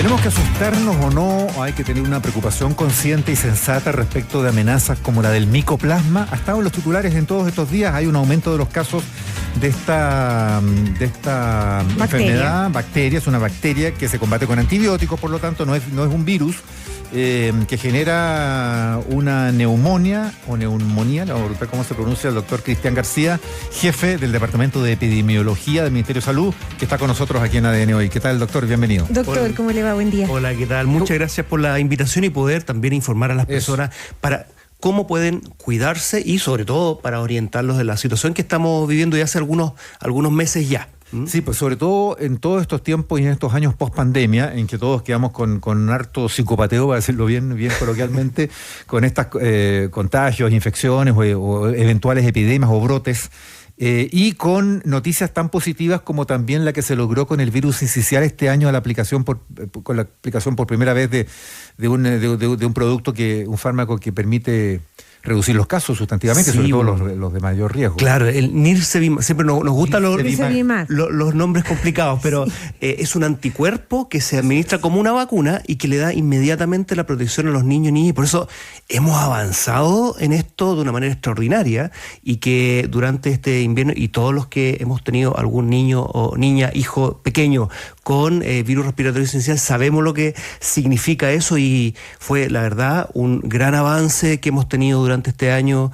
¿Tenemos que asustarnos o no? ¿O hay que tener una preocupación consciente y sensata respecto de amenazas como la del micoplasma? Ha estado en los titulares en todos estos días. Hay un aumento de los casos de esta enfermedad. Bacteria, es una bacteria que se combate con antibióticos, por lo tanto no es un virus. Que genera una neumonía o neumonía, la verdad cómo se pronuncia el doctor Cristian García, jefe del Departamento de Epidemiología del Ministerio de Salud, que está con nosotros aquí en ADN Hoy. ¿Qué tal, doctor? Bienvenido. Doctor, hola. ¿Cómo le va? Buen día. Hola, ¿qué tal? Muchas gracias por la invitación y poder también informar a las personas para cómo pueden cuidarse y sobre todo para orientarlos de la situación que estamos viviendo ya hace algunos meses ya. Sí, pues sobre todo en todos estos tiempos y en estos años post pandemia, en que todos quedamos con harto psicopateo, para decirlo bien coloquialmente, con estas contagios, infecciones o eventuales epidemias o brotes, y con noticias tan positivas como también la que se logró con el virus sincicial este año con la aplicación por primera vez de un producto un fármaco que permite reducir los casos sustantivamente, sí, sobre todo los de mayor riesgo. Claro, el Nirsevimab, siempre nos gustan los nombres complicados, pero sí, es un anticuerpo que se administra como una vacuna y que le da inmediatamente la protección a los niños y niñas, y por eso hemos avanzado en esto de una manera extraordinaria, y que durante este invierno, y todos los que hemos tenido algún niño o niña, hijo pequeño con virus respiratorio sincicial, sabemos lo que significa eso, y fue, la verdad, un gran avance que hemos tenido durante este año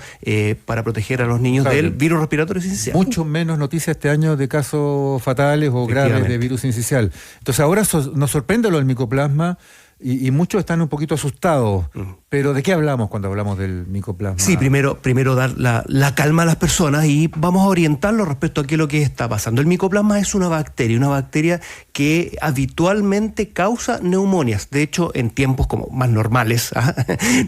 para proteger a los niños del virus respiratorio sincicial. Mucho menos noticias este año de casos fatales o graves de virus sincicial. Entonces ahora nos sorprende lo del micoplasma y muchos están un poquito asustados. Pero ¿de qué hablamos cuando hablamos del micoplasma? Sí, primero dar la calma a las personas y vamos a orientarlos respecto a qué es lo que está pasando. El micoplasma es una bacteria que habitualmente causa neumonias. De hecho, en tiempos como más normales,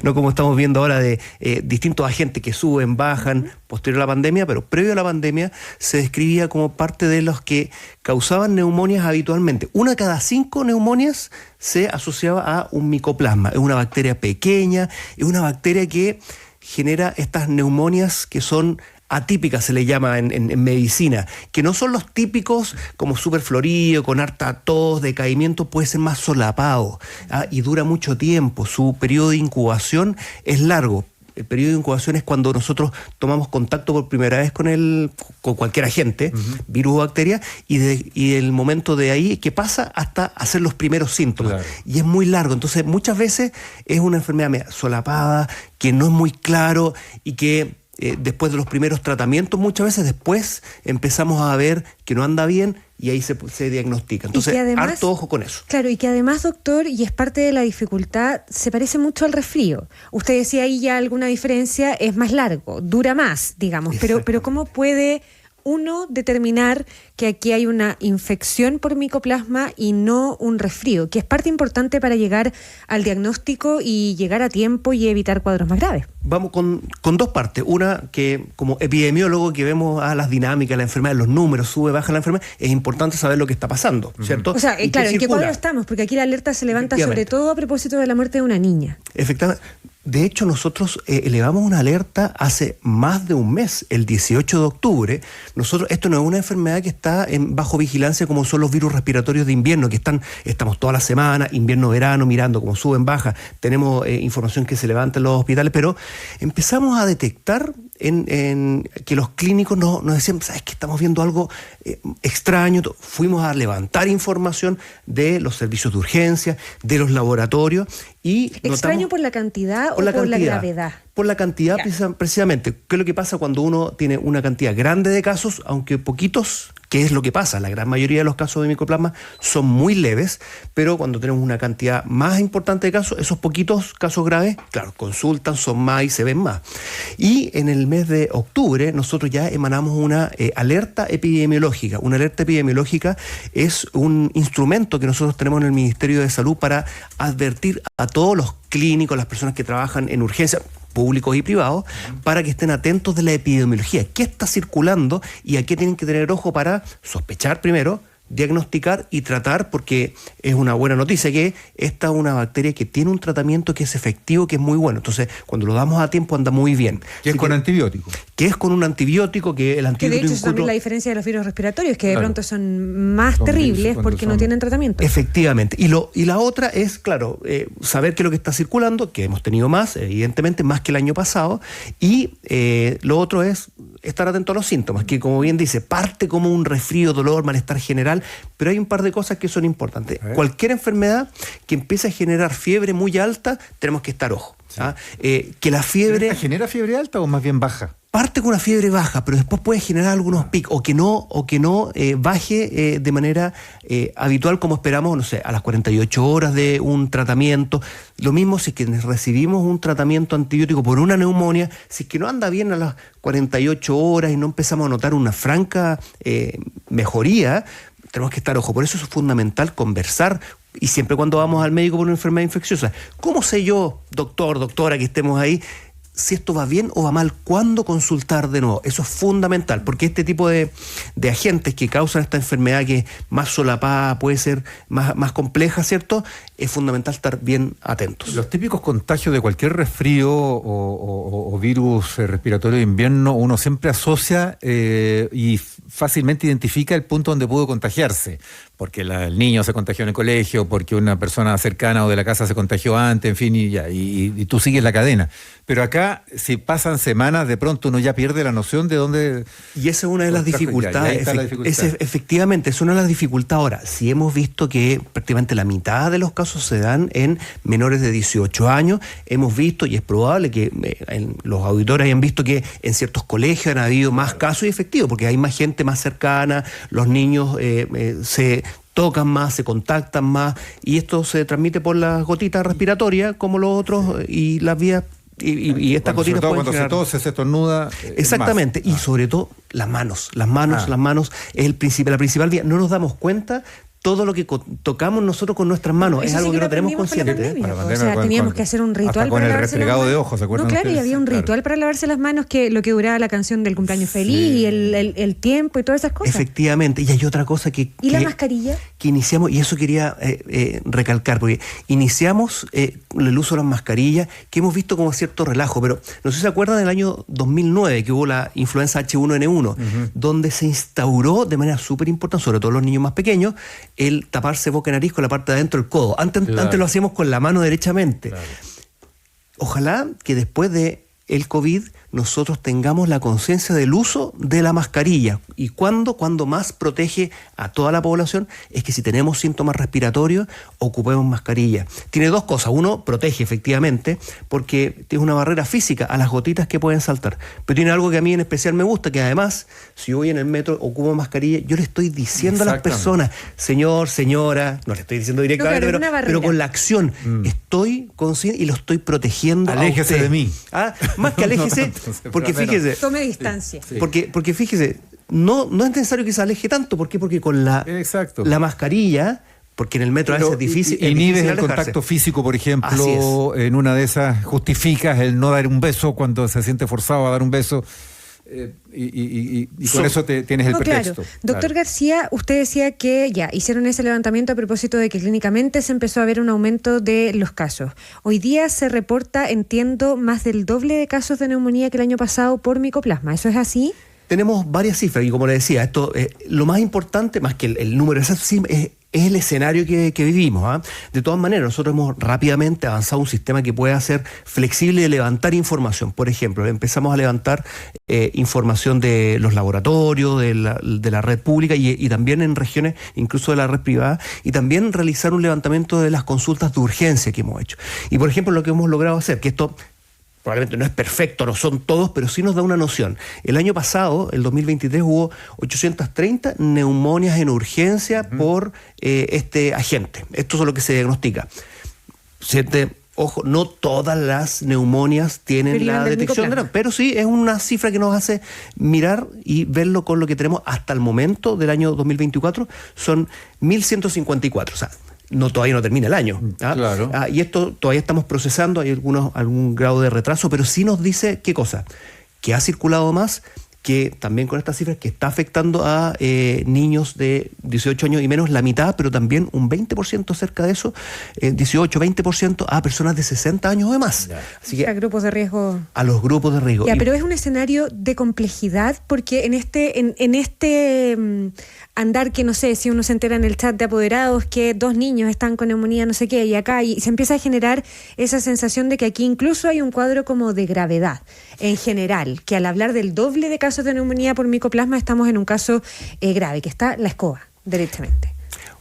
no como estamos viendo ahora de distintos agentes que suben, bajan, posterior a la pandemia, pero previo a la pandemia se describía como parte de los que causaban neumonias habitualmente. 1 de cada 5 neumonias se asociaba a un micoplasma. Es una bacteria pequeña, es una bacteria que genera estas neumonias que son atípicas, se le llama en medicina, que no son los típicos como súper florido, con harta tos, decaimiento, puede ser más solapado, y dura mucho tiempo. Su periodo de incubación es largo. El periodo de incubación es cuando nosotros tomamos contacto por primera vez con cualquier agente, virus o bacteria, y el momento de ahí que pasa hasta hacer los primeros síntomas. Claro. Y es muy largo. Entonces, muchas veces es una enfermedad solapada, que no es muy claro, y que después de los primeros tratamientos, muchas veces después empezamos a ver que no anda bien, y ahí se diagnostica. Entonces, además, harto ojo con eso. Claro, y que además, doctor, y es parte de la dificultad, se parece mucho al resfrío. Usted decía ahí ya alguna diferencia, es más largo, dura más, digamos, pero ¿cómo puede uno determinar que aquí hay una infección por micoplasma y no un resfrío, que es parte importante para llegar al diagnóstico y llegar a tiempo y evitar cuadros más graves? Vamos con dos partes. Una, que como epidemiólogo que vemos las dinámicas de la enfermedad, los números, sube, baja la enfermedad, es importante saber lo que está pasando, ¿cierto? O sea, claro, ¿en qué cuadro estamos? Porque aquí la alerta se levanta sobre todo a propósito de la muerte de una niña. Efectivamente. De hecho, nosotros elevamos una alerta hace más de un mes, el 18 de octubre. Esto no es una enfermedad que está bajo vigilancia como son los virus respiratorios de invierno, que estamos toda la semana, invierno-verano, mirando cómo suben, bajan. Tenemos información que se levanta en los hospitales, pero empezamos a detectar que los clínicos nos decían, ¿sabes qué? Estamos viendo algo extraño. Fuimos a levantar información de los servicios de urgencia, de los laboratorios. Y ¿extraño por la cantidad o por la gravedad? Por la cantidad, precisamente. ¿Qué es lo que pasa cuando uno tiene una cantidad grande de casos, aunque poquitos? ¿Qué es lo que pasa? La gran mayoría de los casos de micoplasma son muy leves, pero cuando tenemos una cantidad más importante de casos, esos poquitos casos graves, claro, consultan, son más y se ven más. Y en el mes de octubre nosotros ya emanamos una alerta epidemiológica. Una alerta epidemiológica es un instrumento que nosotros tenemos en el Ministerio de Salud para advertir a todos los clínicos, las personas que trabajan en urgencia, públicos y privados, para que estén atentos de la epidemiología, qué está circulando y a qué tienen que tener ojo para sospechar primero diagnosticar y tratar, porque es una buena noticia que esta es una bacteria que tiene un tratamiento que es efectivo, que es muy bueno. Entonces, cuando lo damos a tiempo anda muy bien. Que es con antibiótico. Que es con un antibiótico, que el antibiótico... Que de hecho es también la diferencia de los virus respiratorios, que de Claro. pronto son más terribles porque no tienen tratamiento. Efectivamente. Y la otra es, claro, saber qué es lo que está circulando, que hemos tenido más, evidentemente, más que el año pasado. Y lo otro es estar atento a los síntomas, que como bien dice, parte como un resfrío, dolor, malestar general, pero hay un par de cosas que son importantes. Cualquier enfermedad que empiece a generar fiebre muy alta, tenemos que estar ojo. Sí. Que la fiebre... ¿Genera fiebre alta o más bien baja? Parte con una fiebre baja, pero después puede generar algunos picos, o que no baje de manera habitual como esperamos, no sé, a las 48 horas de un tratamiento. Lo mismo si es que recibimos un tratamiento antibiótico por una neumonía, si es que no anda bien a las 48 horas y no empezamos a notar una franca mejoría, tenemos que estar ojo. Por eso es fundamental conversar. Y siempre cuando vamos al médico por una enfermedad infecciosa, ¿cómo sé yo, doctor, doctora, que estemos ahí, si esto va bien o va mal? ¿Cuándo consultar de nuevo? Eso es fundamental, porque este tipo de agentes que causan esta enfermedad, que es más solapada, puede ser más compleja, ¿cierto? Es fundamental estar bien atentos. Los típicos contagios de cualquier resfrío o virus respiratorio de invierno, uno siempre asocia y fácilmente identifica el punto donde pudo contagiarse, porque el niño se contagió en el colegio, porque una persona cercana o de la casa se contagió antes, en fin, y tú sigues la cadena. Pero acá, si pasan semanas, de pronto uno ya pierde la noción de dónde... Y esa es una de las dificultades. Efectivamente, es una de las dificultades. Ahora, si hemos visto que prácticamente la mitad de los casos se dan en menores de 18 años, hemos visto, y es probable que los auditores hayan visto que en ciertos colegios han habido más casos y efectivos, porque hay más gente más cercana, los niños se tocan más, se contactan más, y esto se transmite por las gotitas respiratorias, como los otros, y las vías. Y estas gotitas pueden cuando generar... se tose, se estornuda. Exactamente, y sobre todo las manos. Las manos es la principal vía. No nos damos cuenta todo lo que tocamos nosotros con nuestras manos. Eso es algo sí que no tenemos consciente. consciente. O sea, teníamos que hacer un ritual con para el lavarse restregado las manos. de ojos, ¿se acuerdan? No, claro, ustedes? y había un ritual para lavarse las manos, que lo que duraba la canción del cumpleaños feliz, y el tiempo y todas esas cosas. Efectivamente, y hay otra cosa ¿Y la mascarilla? Que iniciamos, y eso quería recalcar, porque iniciamos el uso de las mascarillas, que hemos visto como cierto relajo, pero no sé si se acuerdan del año 2009, que hubo la influenza H1N1, donde se instauró de manera súper importante, sobre todo los niños más pequeños, el taparse boca y nariz con la parte de adentro del codo. Antes lo hacíamos con la mano derechamente. Claro. Ojalá que después de el COVID nosotros tengamos la conciencia del uso de la mascarilla. ¿Y cuando más protege a toda la población? Es que si tenemos síntomas respiratorios, ocupemos mascarilla. Tiene dos cosas. Uno, protege efectivamente, porque tiene una barrera física a las gotitas que pueden saltar. Pero tiene algo que a mí en especial me gusta, que además, si voy en el metro, ocupo mascarilla, yo le estoy diciendo a las personas, señor, señora, no le estoy diciendo directamente, pero con la acción, estoy consciente y lo estoy protegiendo. Aléjese de mí. Más que aléjese, porque fíjese... Tome distancia. Sí. Porque fíjese, no es necesario que se aleje tanto. ¿Por qué? Porque con la mascarilla, porque en el metro a veces es difícil. Inhibes el contacto físico, por ejemplo, en una de esas justificas el no dar un beso cuando se siente forzado a dar un beso. Y con eso tienes el pretexto. Claro. Doctor García, usted decía que ya hicieron ese levantamiento a propósito de que clínicamente se empezó a ver un aumento de los casos. Hoy día se reporta, entiendo, más del doble de casos de neumonía que el año pasado por micoplasma. ¿Eso es así? Tenemos varias cifras y como le decía, esto lo más importante, más que el número exacto, es el escenario que vivimos. De todas maneras, nosotros hemos rápidamente avanzado un sistema que puede ser flexible de levantar información. Por ejemplo, empezamos a levantar información de los laboratorios, de la red pública y también en regiones, incluso de la red privada, y también realizar un levantamiento de las consultas de urgencia que hemos hecho. Y por ejemplo, lo que hemos logrado hacer, que esto probablemente no es perfecto, no son todos, pero sí nos da una noción. El año pasado, el 2023, hubo 830 neumonias en urgencia por este agente. Esto es lo que se diagnostica. Ojo, no todas las neumonias tienen la detección, pero sí es una cifra que nos hace mirar y verlo con lo que tenemos hasta el momento del año 2024. Son 1.154, o sea, todavía no termina el año. Claro. Y esto todavía estamos procesando, hay algún grado de retraso, pero sí nos dice, ¿qué cosa? Que ha circulado más, que también con estas cifras que está afectando a niños de 18 años y menos, la mitad, pero también un 20% cerca de eso, 18-20% a personas de 60 años o más. Así que a grupos de riesgo. A los grupos de riesgo. Pero es un escenario de complejidad porque en este andar que no sé, si uno se entera en el chat de apoderados que 2 niños están con neumonía no sé qué y acá, y se empieza a generar esa sensación de que aquí incluso hay un cuadro como de gravedad en general, que al hablar del doble de casos de neumonía por micoplasma estamos en un caso grave, que está la escoba directamente.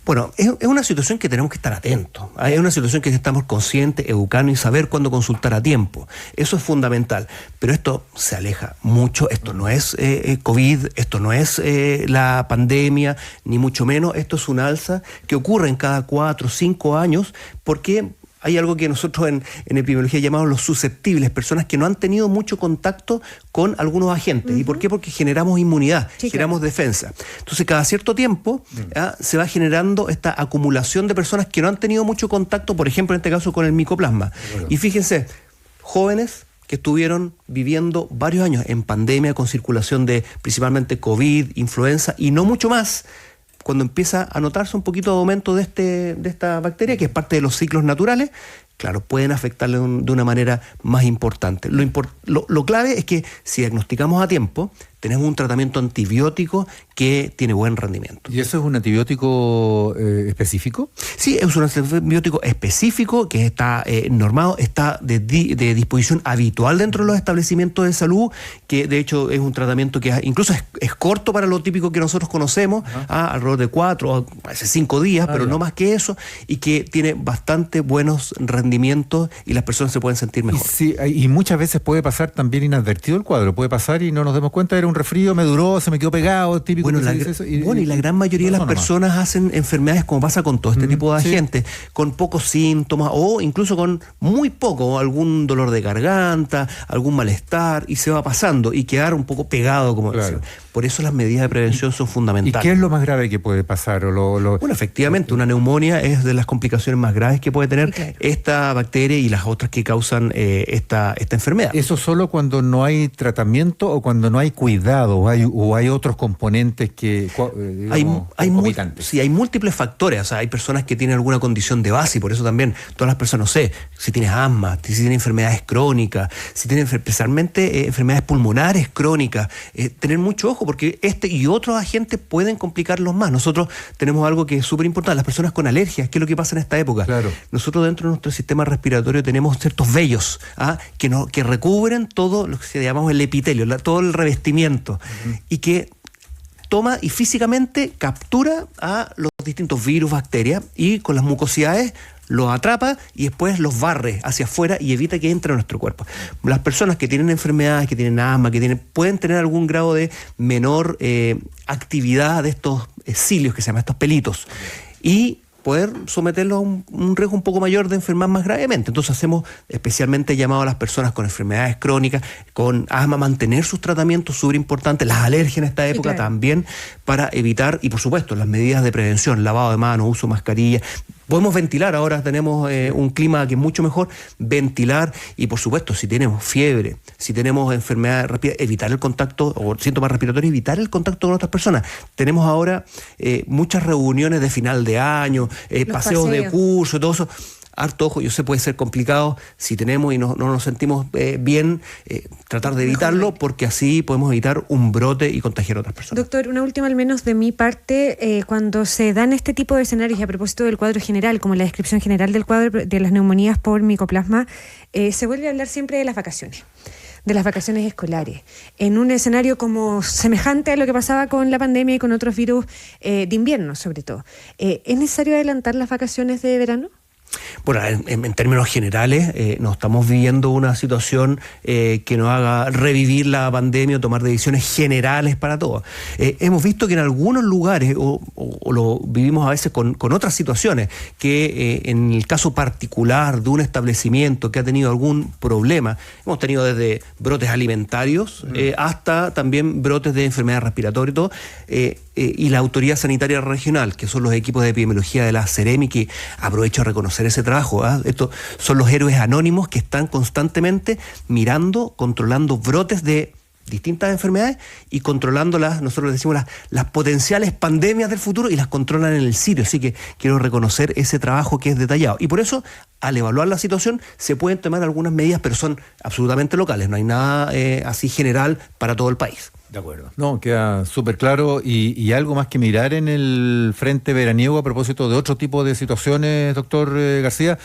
Bueno, es una situación que tenemos que estar atentos. Es una situación que estamos conscientes, educando y saber cuándo consultar a tiempo. Eso es fundamental. Pero esto se aleja mucho. Esto no es COVID, esto no es la pandemia, ni mucho menos. Esto es un alza que ocurre en cada 4 o 5 años porque hay algo que nosotros en epidemiología llamamos los susceptibles, personas que no han tenido mucho contacto con algunos agentes. ¿Y por qué? Porque generamos inmunidad, generamos defensa. Entonces, cada cierto tiempo se va generando esta acumulación de personas que no han tenido mucho contacto, por ejemplo, en este caso con el micoplasma. Y fíjense, jóvenes que estuvieron viviendo varios años en pandemia con circulación de principalmente COVID, influenza y no mucho más, cuando empieza a notarse un poquito de aumento de esta bacteria, que es parte de los ciclos naturales, claro, pueden afectarle de una manera más importante. Lo clave es que si diagnosticamos a tiempo, tenemos un tratamiento antibiótico que tiene buen rendimiento. ¿Y eso es un antibiótico específico? Sí, es un antibiótico específico que está normado, está de disposición habitual dentro de los establecimientos de salud, que de hecho es un tratamiento que incluso es corto para lo típico que nosotros conocemos, alrededor de 4 o 5 días, pero no más que eso, y que tiene bastante buenos rendimientos y las personas se pueden sentir mejor. Y muchas veces puede pasar también inadvertido el cuadro, puede pasar y no nos demos cuenta, era un resfrío, me duró, se me quedó pegado, típico. Bueno, y la gran mayoría de las personas hacen enfermedades como pasa con todo este tipo de agentes, con pocos síntomas o incluso con muy poco, algún dolor de garganta, algún malestar, y se va pasando y quedar un poco pegado, como decía. Por eso las medidas de prevención son fundamentales. ¿Y qué es lo más grave que puede pasar? Bueno, efectivamente, una neumonía es de las complicaciones más graves que puede tener esta bacteria y las otras que causan esta enfermedad. ¿Eso solo cuando no hay tratamiento o cuando no hay cuidado o hay otros componentes que hay múltiples factores? O sea, hay personas que tienen alguna condición de base y por eso también todas las personas, no sé, si tienes asma, si tienes enfermedades crónicas, si tienes especialmente enfermedades pulmonares crónicas, tener mucho ojo porque este y otros agentes pueden complicarlos más. Nosotros tenemos algo que es súper importante, las personas con alergias, ¿qué es lo que pasa en esta época? Nosotros dentro de nuestro sistema respiratorio tenemos ciertos vellos que recubren todo lo que se llamamos el epitelio, todo el revestimiento, y que toma y físicamente captura a los distintos virus, bacterias, y con las mucosidades los atrapa y después los barre hacia afuera y evita que entre a nuestro cuerpo. Las personas que tienen enfermedades, que tienen asma, pueden tener algún grado de menor actividad de estos cilios que se llaman estos pelitos, y poder someterlos a un riesgo un poco mayor de enfermar más gravemente. Entonces hacemos especialmente llamado a las personas con enfermedades crónicas, con asma, mantener sus tratamientos súper importantes, las alergias en esta época también, para evitar, y por supuesto las medidas de prevención, lavado de manos, uso de mascarilla. Podemos ventilar, ahora tenemos un clima que es mucho mejor, ventilar, y por supuesto, si tenemos fiebre, si tenemos enfermedad rápida, evitar el contacto, o síntomas respiratorios, evitar el contacto con otras personas. Tenemos ahora muchas reuniones de final de año, paseos de curso, todo eso. Harto ojo, yo sé puede ser complicado si tenemos y no nos sentimos bien, tratar de evitarlo, porque así podemos evitar un brote y contagiar a otras personas. Doctor, una última al menos de mi parte, cuando se dan este tipo de escenarios, y a propósito del cuadro general, como la descripción general del cuadro de las neumonías por micoplasma, se vuelve a hablar siempre de las vacaciones escolares, en un escenario como semejante a lo que pasaba con la pandemia y con otros virus de invierno sobre todo. ¿Es necesario adelantar las vacaciones de verano? Bueno, en términos generales, no estamos viviendo una situación que nos haga revivir la pandemia o tomar decisiones generales para todos. Hemos visto que en algunos lugares, o lo vivimos a veces con otras situaciones, que en el caso particular de un establecimiento que ha tenido algún problema, hemos tenido desde brotes alimentarios hasta también brotes de enfermedades respiratorias y todo, y la Autoridad Sanitaria Regional, que son los equipos de epidemiología de la Ceremi, que aprovecho a reconocer ese trabajo. Estos son los héroes anónimos que están constantemente mirando, controlando brotes de distintas enfermedades y controlándolas, nosotros decimos las potenciales pandemias del futuro, y las controlan en el sitio. Así que quiero reconocer ese trabajo que es detallado. Y por eso, al evaluar la situación, se pueden tomar algunas medidas, pero son absolutamente locales. No hay nada así general para todo el país. De acuerdo. No, queda súper claro. Y algo más que mirar en el frente veraniego a propósito de otro tipo de situaciones, doctor García.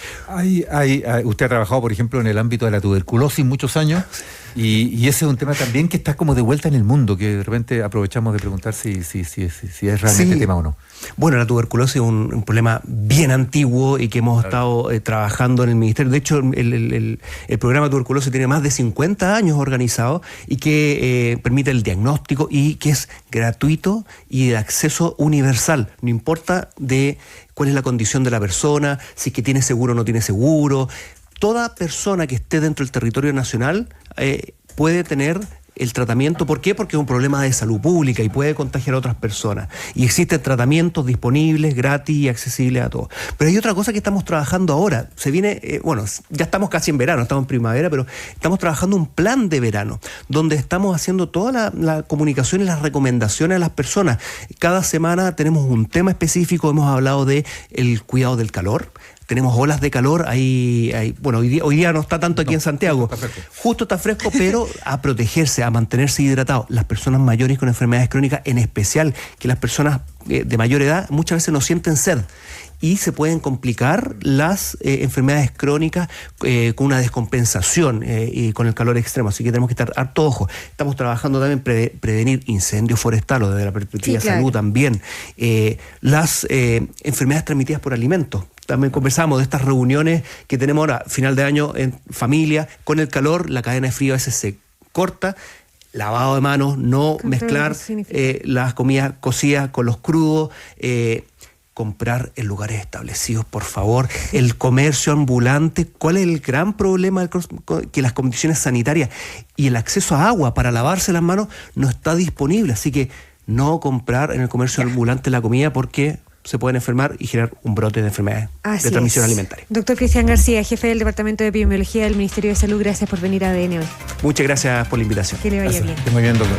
Usted ha trabajado, por ejemplo, en el ámbito de la tuberculosis muchos años. Y ese es un tema también que está como de vuelta en el mundo, que de repente aprovechamos de preguntar si es realmente tema o no. Bueno, la tuberculosis es un problema bien antiguo y que hemos estado trabajando en el Ministerio. De hecho, el programa de tuberculosis tiene más de 50 años organizado y que permite el diagnóstico y que es gratuito y de acceso universal. No importa de cuál es la condición de la persona, si es que tiene seguro o no tiene seguro. Toda persona que esté dentro del territorio nacional puede tener el tratamiento. ¿Por qué? Porque es un problema de salud pública y puede contagiar a otras personas. Y existen tratamientos disponibles, gratis y accesibles a todos. Pero hay otra cosa que estamos trabajando ahora. Se viene, ya estamos casi en verano, estamos en primavera, pero estamos trabajando un plan de verano, donde estamos haciendo toda la comunicación y las recomendaciones a las personas. Cada semana tenemos un tema específico, hemos hablado de el cuidado del calor. Tenemos olas de calor, hoy día no está tanto aquí en Santiago, justo está fresco, pero a protegerse, a mantenerse hidratado. Las personas mayores con enfermedades crónicas, en especial que las personas de mayor edad muchas veces no sienten sed y se pueden complicar las enfermedades crónicas con una descompensación y con el calor extremo. Así que tenemos que estar harto ojo. Estamos trabajando también prevenir incendios forestales, desde la perspectiva de salud también. Las enfermedades transmitidas por alimentos. También conversamos de estas reuniones que tenemos ahora, final de año en familia, con el calor, la cadena de frío a veces se corta. Lavado de manos, no mezclar las comidas cocidas con los crudos, comprar en lugares establecidos, por favor. El comercio ambulante, ¿cuál es el gran problema? Que las condiciones sanitarias y el acceso a agua para lavarse las manos no está disponible, así que no comprar en el comercio ambulante la comida porque se pueden enfermar y generar un brote de enfermedades de transmisión alimentaria. Doctor Cristian García, jefe del Departamento de Epidemiología del Ministerio de Salud, gracias por venir a ADN hoy. Muchas gracias por la invitación. Que le vaya bien. Muy bien, doctor.